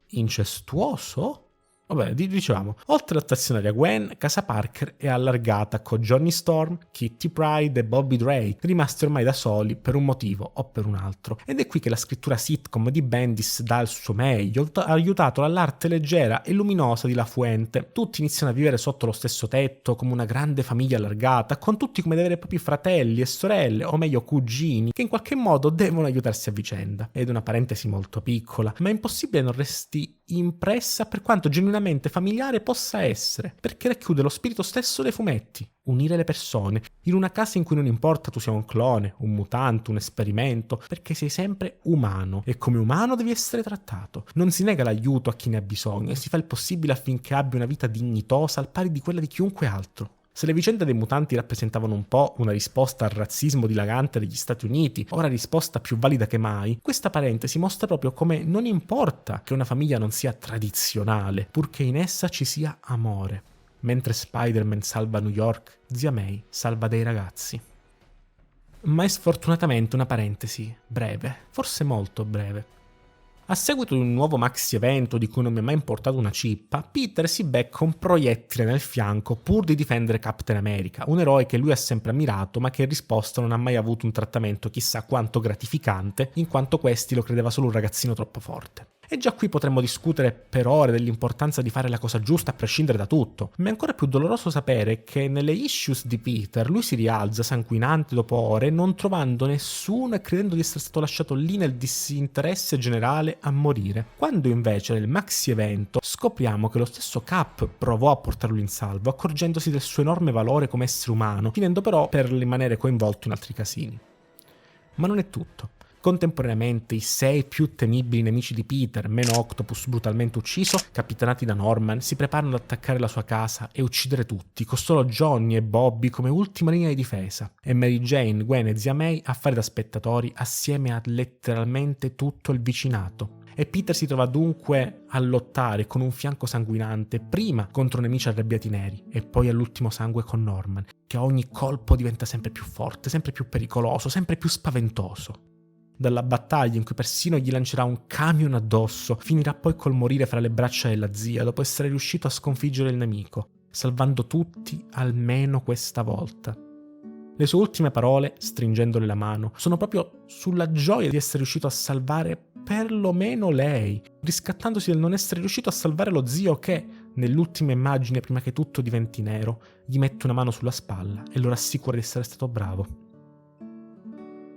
incestuoso? Vabbè, dicevamo, oltre all'attazionaria Gwen, casa Parker è allargata con Johnny Storm, Kitty Pryde e Bobby Drake, rimasti ormai da soli per un motivo o per un altro. Ed è qui che la scrittura sitcom di Bendis dà il suo meglio, aiutato dall'arte leggera e luminosa di La Fuente. Tutti iniziano a vivere sotto lo stesso tetto, come una grande famiglia allargata, con tutti come dei veri e propri fratelli e sorelle, o meglio cugini, che in qualche modo devono aiutarsi a vicenda. Ed una parentesi molto piccola, ma è impossibile non resti impressa per quanto genuinamente familiare possa essere, perché racchiude lo spirito stesso dei fumetti: unire le persone in una casa in cui non importa tu sia un clone, un mutante, un esperimento, perché sei sempre umano e come umano devi essere trattato. Non si nega l'aiuto a chi ne ha bisogno e si fa il possibile affinché abbia una vita dignitosa al pari di quella di chiunque altro. Se le vicende dei mutanti rappresentavano un po' una risposta al razzismo dilagante degli Stati Uniti, ora risposta più valida che mai, questa parentesi mostra proprio come non importa che una famiglia non sia tradizionale, purché in essa ci sia amore. Mentre Spider-Man salva New York, zia May salva dei ragazzi. Ma è sfortunatamente una parentesi breve, forse molto breve. A seguito di un nuovo maxi evento di cui non mi è mai importato una cippa, Peter si becca un proiettile nel fianco pur di difendere Captain America, un eroe che lui ha sempre ammirato ma che in risposta non ha mai avuto un trattamento chissà quanto gratificante, in quanto questi lo credeva solo un ragazzino troppo forte. E già qui potremmo discutere per ore dell'importanza di fare la cosa giusta a prescindere da tutto, ma è ancora più doloroso sapere che nelle issues di Peter lui si rialza sanguinante dopo ore, non trovando nessuno e credendo di essere stato lasciato lì nel disinteresse generale a morire, quando invece nel maxi evento scopriamo che lo stesso Cap provò a portarlo in salvo, accorgendosi del suo enorme valore come essere umano, finendo però per rimanere coinvolto in altri casini. Ma non è tutto. Contemporaneamente i 6 più temibili nemici di Peter, meno Octopus brutalmente ucciso, capitanati da Norman, si preparano ad attaccare la sua casa e uccidere tutti, con solo Johnny e Bobby come ultima linea di difesa, e Mary Jane, Gwen e zia May a fare da spettatori assieme a letteralmente tutto il vicinato. E Peter si trova dunque a lottare con un fianco sanguinante, prima contro nemici arrabbiati neri e poi all'ultimo sangue con Norman, che a ogni colpo diventa sempre più forte, sempre più pericoloso, sempre più spaventoso. Dalla battaglia in cui persino gli lancerà un camion addosso, finirà poi col morire fra le braccia della zia dopo essere riuscito a sconfiggere il nemico, salvando tutti almeno questa volta. Le sue ultime parole, stringendole la mano, sono proprio sulla gioia di essere riuscito a salvare perlomeno lei, riscattandosi del non essere riuscito a salvare lo zio che, nell'ultima immagine prima che tutto diventi nero, gli mette una mano sulla spalla e lo rassicura di essere stato bravo.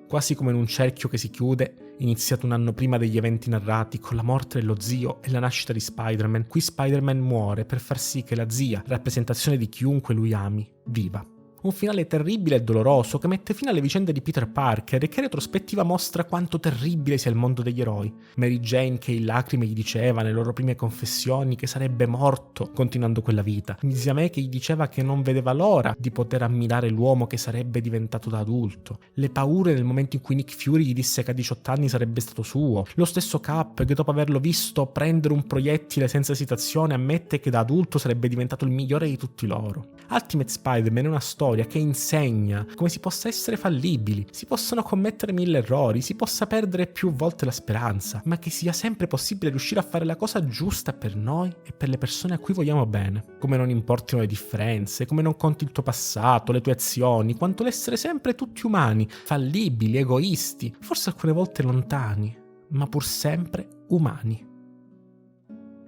Quasi come in un cerchio che si chiude, iniziato un anno prima degli eventi narrati con la morte dello zio e la nascita di Spider-Man, qui Spider-Man muore per far sì che la zia, rappresentazione di chiunque lui ami, viva. Un finale terribile e doloroso che mette fine alle vicende di Peter Parker e che in retrospettiva mostra quanto terribile sia il mondo degli eroi. Mary Jane che in lacrime gli diceva nelle loro prime confessioni che sarebbe morto continuando quella vita. Zia May che gli diceva che non vedeva l'ora di poter ammirare l'uomo che sarebbe diventato da adulto. Le paure nel momento in cui Nick Fury gli disse che a 18 anni sarebbe stato suo. Lo stesso Cap che dopo averlo visto prendere un proiettile senza esitazione ammette che da adulto sarebbe diventato il migliore di tutti loro. Ultimate Spider-Man è una storia che insegna come si possa essere fallibili, si possono commettere 1000 errori, si possa perdere più volte la speranza, ma che sia sempre possibile riuscire a fare la cosa giusta per noi e per le persone a cui vogliamo bene. Come non importino le differenze, come non conti il tuo passato, le tue azioni, quanto l'essere sempre tutti umani, fallibili, egoisti, forse alcune volte lontani, ma pur sempre umani.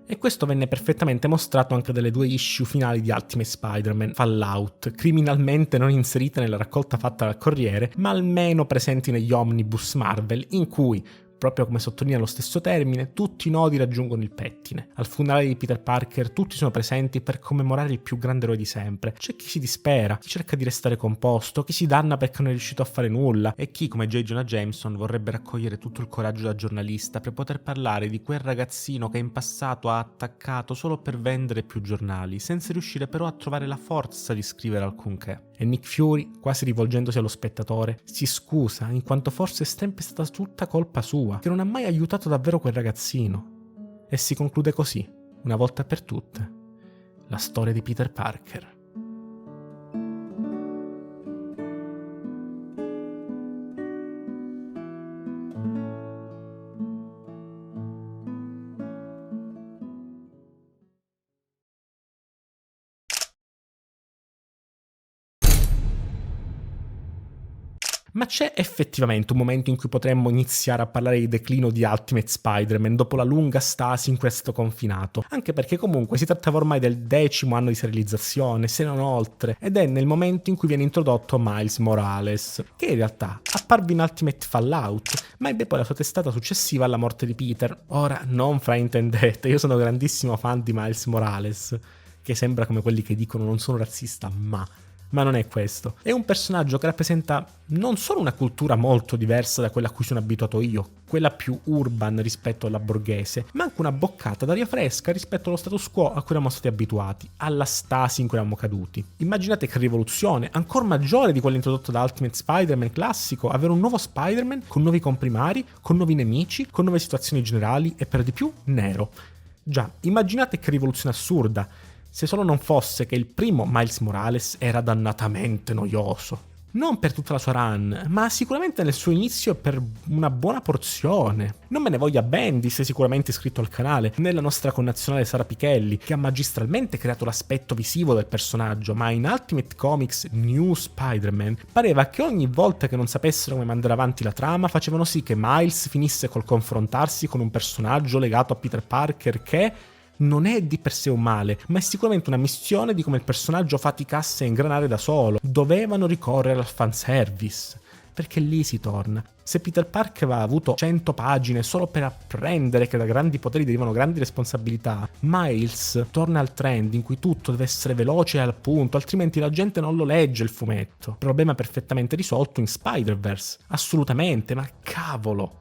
E questo venne perfettamente mostrato anche dalle 2 issue finali di Ultimate Spider-Man Fallout, criminalmente non inserite nella raccolta fatta dal Corriere, ma almeno presenti negli omnibus Marvel, in cui, proprio come sottolinea lo stesso termine, tutti i nodi raggiungono il pettine. Al funerale di Peter Parker tutti sono presenti per commemorare il più grande eroe di sempre. C'è chi si dispera, chi cerca di restare composto, chi si danna perché non è riuscito a fare nulla e chi, come J. Jonah Jameson, vorrebbe raccogliere tutto il coraggio da giornalista per poter parlare di quel ragazzino che in passato ha attaccato solo per vendere più giornali, senza riuscire però a trovare la forza di scrivere alcunché. E Nick Fury, quasi rivolgendosi allo spettatore, si scusa in quanto forse è sempre stata tutta colpa sua, che non ha mai aiutato davvero quel ragazzino. E si conclude così, una volta per tutte, la storia di Peter Parker. Ma c'è effettivamente un momento in cui potremmo iniziare a parlare di declino di Ultimate Spider-Man dopo la lunga stasi in cui è stato confinato, anche perché comunque si trattava ormai del 10° anno di serializzazione, se non oltre, ed è nel momento in cui viene introdotto Miles Morales, che in realtà apparve in Ultimate Fallout, ma ebbe poi la sua testata successiva alla morte di Peter. Ora, non fraintendete, io sono grandissimo fan di Miles Morales, che sembra come quelli che dicono non sono razzista, ma non è questo. È un personaggio che rappresenta non solo una cultura molto diversa da quella a cui sono abituato io, quella più urban rispetto alla borghese, ma anche una boccata d'aria fresca rispetto allo status quo a cui eravamo stati abituati, alla stasi in cui eravamo caduti. Immaginate che rivoluzione, ancora maggiore di quella introdotta da Ultimate Spider-Man classico, avere un nuovo Spider-Man con nuovi comprimari, con nuovi nemici, con nuove situazioni generali e per di più nero. Già, immaginate che rivoluzione assurda, se solo non fosse che il primo Miles Morales era dannatamente noioso. Non per tutta la sua run, ma sicuramente nel suo inizio per una buona porzione. Non me ne voglia Bendis, sicuramente iscritto al canale, né la nostra connazionale Sara Pichelli, che ha magistralmente creato l'aspetto visivo del personaggio, ma in Ultimate Comics New Spider-Man pareva che ogni volta che non sapessero come mandare avanti la trama facevano sì che Miles finisse col confrontarsi con un personaggio legato a Peter Parker che non è di per sé un male, ma è sicuramente una missione di come il personaggio faticasse a ingranare da solo. Dovevano ricorrere al fanservice, perché lì si torna. Se Peter Parker aveva avuto 100 pagine solo per apprendere che da grandi poteri derivano grandi responsabilità, Miles torna al trend in cui tutto deve essere veloce e al punto, altrimenti la gente non lo legge il fumetto. Problema perfettamente risolto in Spider-Verse. Assolutamente, ma cavolo!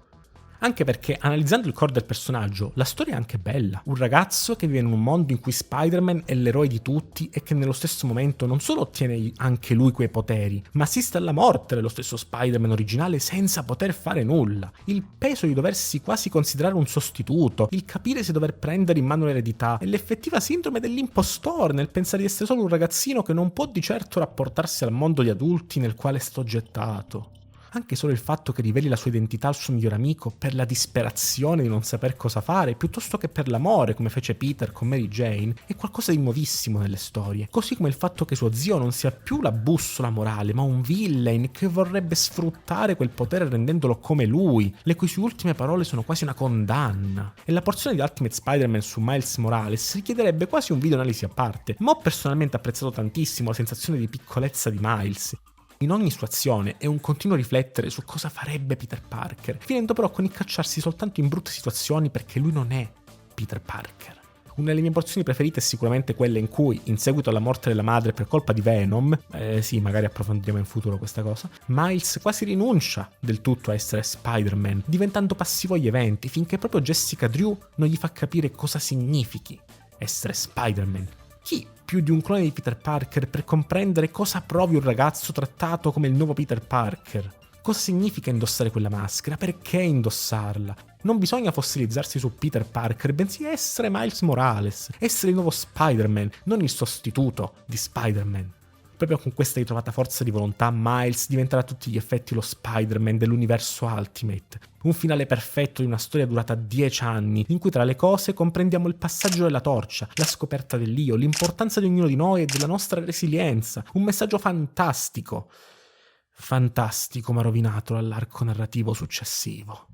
Anche perché, analizzando il core del personaggio, la storia è anche bella. Un ragazzo che vive in un mondo in cui Spider-Man è l'eroe di tutti e che nello stesso momento non solo ottiene anche lui quei poteri, ma assiste alla morte dello stesso Spider-Man originale senza poter fare nulla. Il peso di doversi quasi considerare un sostituto, il capire se dover prendere in mano l'eredità e l'effettiva sindrome dell'impostore nel pensare di essere solo un ragazzino che non può di certo rapportarsi al mondo di adulti nel quale è stato gettato. Anche solo il fatto che riveli la sua identità al suo miglior amico per la disperazione di non saper cosa fare, piuttosto che per l'amore, come fece Peter con Mary Jane, è qualcosa di nuovissimo nelle storie. Così come il fatto che suo zio non sia più la bussola morale, ma un villain che vorrebbe sfruttare quel potere rendendolo come lui, le cui sue ultime parole sono quasi una condanna. E la porzione di Ultimate Spider-Man su Miles Morales richiederebbe quasi un video analisi a parte, ma ho personalmente apprezzato tantissimo la sensazione di piccolezza di Miles. In ogni sua azione è un continuo riflettere su cosa farebbe Peter Parker, finendo però con incacciarsi soltanto in brutte situazioni perché lui non è Peter Parker. Una delle mie porzioni preferite è sicuramente quella in cui, in seguito alla morte della madre per colpa di Venom, sì, magari approfondiremo in futuro questa cosa, Miles quasi rinuncia del tutto a essere Spider-Man, diventando passivo agli eventi, finché proprio Jessica Drew non gli fa capire cosa significhi essere Spider-Man. Chi più di un clone di Peter Parker per comprendere cosa provi un ragazzo trattato come il nuovo Peter Parker? Cosa significa indossare quella maschera? Perché indossarla? Non bisogna fossilizzarsi su Peter Parker, bensì essere Miles Morales, essere il nuovo Spider-Man, non il sostituto di Spider-Man. Proprio con questa ritrovata forza di volontà, Miles diventerà a tutti gli effetti lo Spider-Man dell'universo Ultimate. Un finale perfetto di una storia durata 10 anni, in cui tra le cose comprendiamo il passaggio della torcia, la scoperta dell'io, l'importanza di ognuno di noi e della nostra resilienza. Un messaggio fantastico. Fantastico ma rovinato dall'arco narrativo successivo.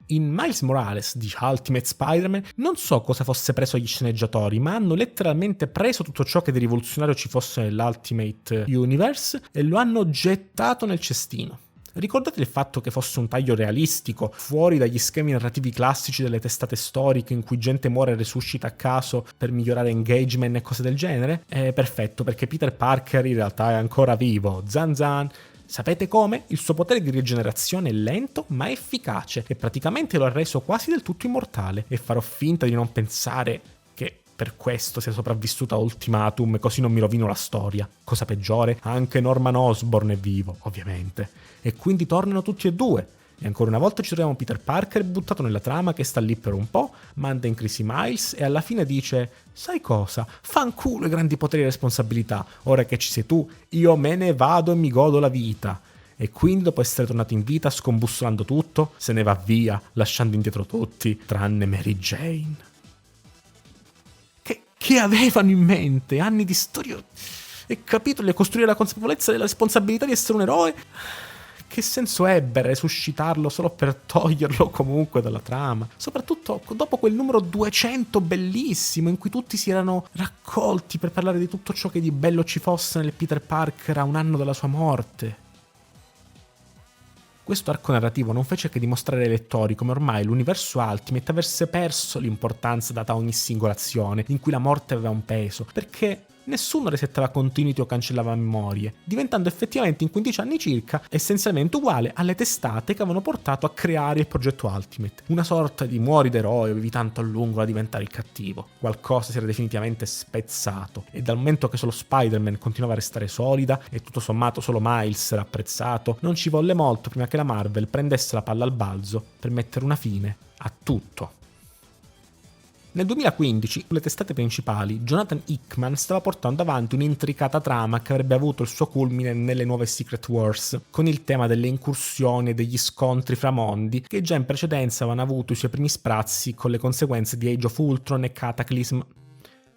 In Miles Morales di Ultimate Spider-Man non so cosa fosse preso agli sceneggiatori, ma hanno letteralmente preso tutto ciò che di rivoluzionario ci fosse nell'Ultimate Universe e lo hanno gettato nel cestino. Ricordate il fatto che fosse un taglio realistico, fuori dagli schemi narrativi classici delle testate storiche in cui gente muore e resuscita a caso per migliorare engagement e cose del genere? È perfetto, perché Peter Parker in realtà è ancora vivo. Zan zan. Sapete come? Il suo potere di rigenerazione è lento ma efficace e praticamente lo ha reso quasi del tutto immortale, e farò finta di non pensare che per questo sia sopravvissuto a Ultimatum, così non mi rovino la storia. Cosa peggiore, anche Norman Osborn è vivo, ovviamente, e quindi tornano tutti e due. E ancora una volta ci troviamo Peter Parker buttato nella trama che sta lì per un po', manda in crisi Miles e alla fine dice: sai cosa? Fanculo i grandi poteri e responsabilità, ora che ci sei tu, io me ne vado e mi godo la vita. E quindi dopo essere tornato in vita scombussolando tutto, se ne va via, lasciando indietro tutti, tranne Mary Jane. Che avevano in mente? Anni di storia e capitoli e costruire la consapevolezza della responsabilità di essere un eroe. Che senso ebbe resuscitarlo solo per toglierlo comunque dalla trama? Soprattutto dopo quel numero 200 bellissimo in cui tutti si erano raccolti per parlare di tutto ciò che di bello ci fosse nel Peter Parker a un anno dalla sua morte. Questo arco narrativo non fece che dimostrare ai lettori come ormai l'universo Ultimate avesse perso l'importanza data a ogni singola azione, in cui la morte aveva un peso, perché nessuno resettava continuity o cancellava memorie, diventando effettivamente in 15 anni circa essenzialmente uguale alle testate che avevano portato a creare il progetto Ultimate. Una sorta di muori d'eroe o vivi tanto a lungo da diventare il cattivo. Qualcosa si era definitivamente spezzato, e dal momento che solo Spider-Man continuava a restare solida e tutto sommato solo Miles era apprezzato, non ci volle molto prima che la Marvel prendesse la palla al balzo per mettere una fine a tutto. Nel 2015, sulle testate principali, Jonathan Hickman stava portando avanti un'intricata trama che avrebbe avuto il suo culmine nelle nuove Secret Wars, con il tema delle incursioni e degli scontri fra mondi che già in precedenza avevano avuto i suoi primi sprazzi con le conseguenze di Age of Ultron e Cataclysm.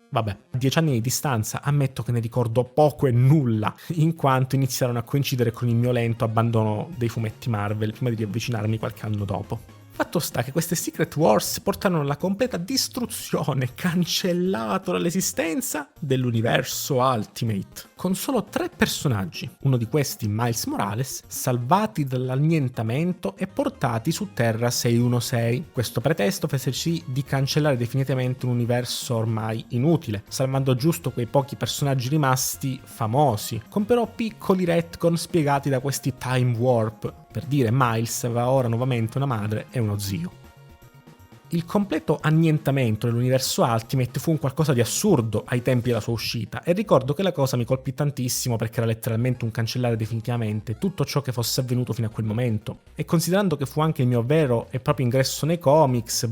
Vabbè, a 10 anni di distanza ammetto che ne ricordo poco e nulla, in quanto iniziarono a coincidere con il mio lento abbandono dei fumetti Marvel prima di riavvicinarmi qualche anno dopo. Fatto sta che queste Secret Wars portarono alla completa distruzione, cancellato dall'esistenza dell'universo Ultimate, con solo 3 personaggi, uno di questi Miles Morales, salvati dall'annientamento e portati su Terra 616. Questo pretesto fece sì di cancellare definitivamente un universo ormai inutile, salvando giusto quei pochi personaggi rimasti famosi, con però piccoli retcon spiegati da questi time warp. Per dire, Miles aveva ora nuovamente una madre e uno zio. Il completo annientamento dell'universo Ultimate fu un qualcosa di assurdo ai tempi della sua uscita, e ricordo che la cosa mi colpì tantissimo perché era letteralmente un cancellare definitivamente tutto ciò che fosse avvenuto fino a quel momento. E considerando che fu anche il mio vero e proprio ingresso nei comics,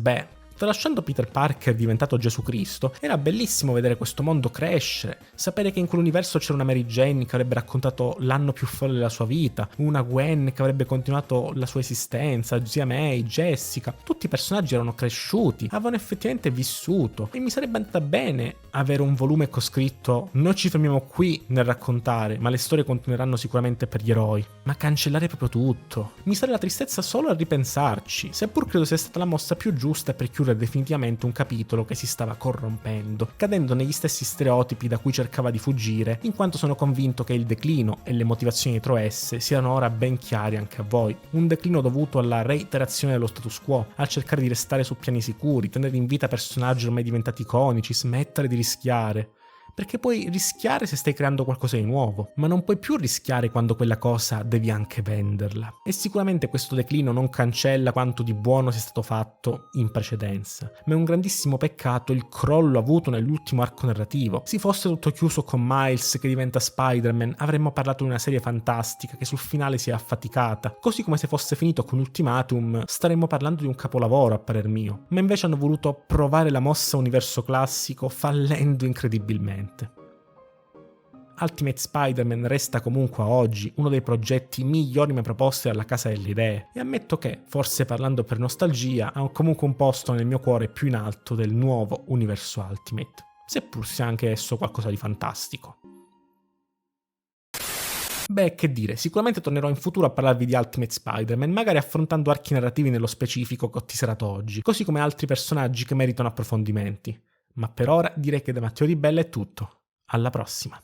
tralasciando Peter Parker diventato Gesù Cristo, era bellissimo vedere questo mondo crescere, sapere che in quell'universo c'era una Mary Jane che avrebbe raccontato l'anno più folle della sua vita, una Gwen che avrebbe continuato la sua esistenza, zia May, Jessica, tutti i personaggi erano cresciuti, avevano effettivamente vissuto, e mi sarebbe andata bene avere un volume con scritto: noi ci fermiamo qui nel raccontare, ma le storie continueranno sicuramente per gli eroi. Ma cancellare proprio tutto, mi sale la tristezza solo a ripensarci, seppur credo sia stata la mossa più giusta per chiudere definitivamente un capitolo che si stava corrompendo, cadendo negli stessi stereotipi da cui cercava di fuggire, in quanto sono convinto che il declino e le motivazioni dietro esse siano ora ben chiari anche a voi. Un declino dovuto alla reiterazione dello status quo, al cercare di restare su piani sicuri, tenere in vita personaggi ormai diventati iconici, smettere di rischiare. Perché puoi rischiare se stai creando qualcosa di nuovo, ma non puoi più rischiare quando quella cosa devi anche venderla. E sicuramente questo declino non cancella quanto di buono sia stato fatto in precedenza, ma è un grandissimo peccato il crollo avuto nell'ultimo arco narrativo. Se fosse tutto chiuso con Miles che diventa Spider-Man, avremmo parlato di una serie fantastica che sul finale si è affaticata, così come se fosse finito con Ultimatum staremmo parlando di un capolavoro a parer mio, ma invece hanno voluto provare la mossa universo classico fallendo incredibilmente. Ultimate Spider-Man resta comunque a oggi uno dei progetti migliori mai proposti dalla Casa delle Idee, e ammetto che, forse parlando per nostalgia, ha comunque un posto nel mio cuore più in alto del nuovo universo Ultimate, seppur sia anche esso qualcosa di fantastico. Che dire, sicuramente tornerò in futuro a parlarvi di Ultimate Spider-Man, magari affrontando archi narrativi nello specifico che ho teaserato oggi, così come altri personaggi che meritano approfondimenti. Ma per ora direi che da Matteo Di Bella è tutto. Alla prossima.